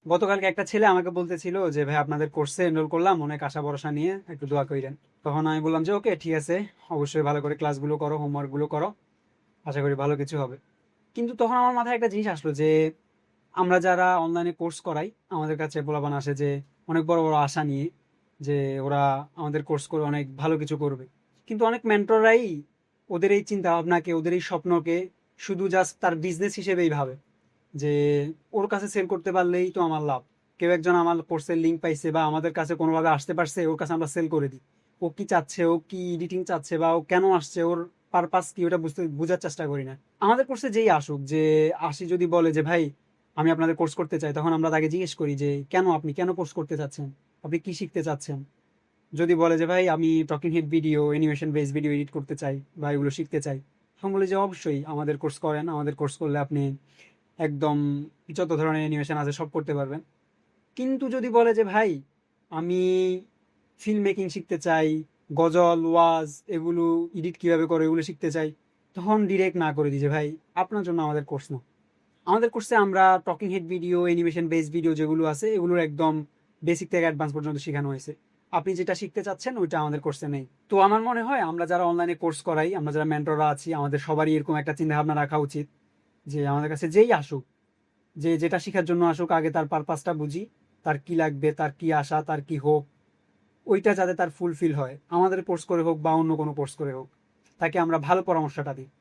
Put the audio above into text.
গতকালকে একটা ছেলে আমাকে বলতেছিল যে ভাই আপনাদের কোর্সে এনরোল করলাম অনেক আশা ভরসা নিয়ে, একটু দোয়া কইরেন। তখন আমি বললাম যে ওকে ঠিক আছে, অবশ্যই ভালো করে ক্লাসগুলো করো, হোমওয়ার্কগুলো করো, আশা করি ভালো কিছু হবে। কিন্তু তখন আমার মাথায় একটা জিনিস আসলো যে আমরা যারা অনলাইনে কোর্স করাই, আমাদের কাছে পোলাপান আসে যে অনেক বড় বড় আশা নিয়ে, যে ওরা আমাদের কোর্স করে অনেক ভালো কিছু করবে। কিন্তু অনেক মেন্টররাই ওদের এই চিন্তা ভাবনাকে, ওদের এই স্বপ্নকে শুধু জাস্ট তার বিজনেস হিসেবেই ভাবে, যে ওর কাছে সেল করতে পারলেই তো আমার লাভ। কেউ একজন আমার কোর্সের লিঙ্ক পাইছে বা আমাদের কাছে কোনোভাবে আসতে পারছে, ওর কাছে আমরা সেল করে দিই। ও কি চাচ্ছে, ও কি এডিটিং চাচ্ছে, বা ও কেন আসছে, ওর পারপাস কি, ওটা বোঝার চেষ্টা করি না। আমাদের কোর্সে যেই আসুক, যে আসি যদি বলে যে ভাই আমি আপনাদের কোর্স করতে চাই, তখন আমরা তাকে জিজ্ঞেস করি যে কেন, আপনি কেন কোর্স করতে চাচ্ছেন, আপনি কি শিখতে চাচ্ছেন। যদি বলে যে ভাই আমি talking head video, animation base video edit করতে চাই বা এগুলো শিখতে চাই, তখন বলি যে অবশ্যই আমাদের কোর্স করেন, আমাদের কোর্স করলে আপনি একদম যত ধরনের অ্যানিমেশন আছে সব করতে পারবেন। কিন্তু যদি বলে যে ভাই আমি ফিল্ম মেকিং শিখতে চাই, গজল ওয়াজ এগুলো এডিট কিভাবে করে এগুলো শিখতে চাই, তখন ডিরেক্ট না করে দিই যে ভাই আপনার জন্য আমাদের কোর্স না। আমাদের কোর্সে আমরা talking head video, animation base video যেগুলো আছে এগুলোর একদম বেসিক থেকে অ্যাডভান্স পর্যন্ত শেখানো হয়েছে। আপনি যেটা শিখতে চাচ্ছেন ওইটা আমাদের কোর্সে নেই। তো আমার মনে হয় আমরা যারা অনলাইনে কোর্স করাই, আমরা যারা মেন্টররা আছি, আমাদের সবারই এরকম একটা চিন্তা ভাবনা রাখা উচিত যে আমাদের কাছে যেই আসুক, যে যেটা শেখার জন্য আসুক, আগে তার পারপাসটা বুঝি, তার কি লাগবে, তার কি আশা, তার কি হোক, ওইটা যাতে তার ফুলফিল হয়, আমাদের কোর্স করে হোক বা অন্য কোনো কোর্স করে হোক, তাকে আমরা ভালো পরামর্শটা দিই।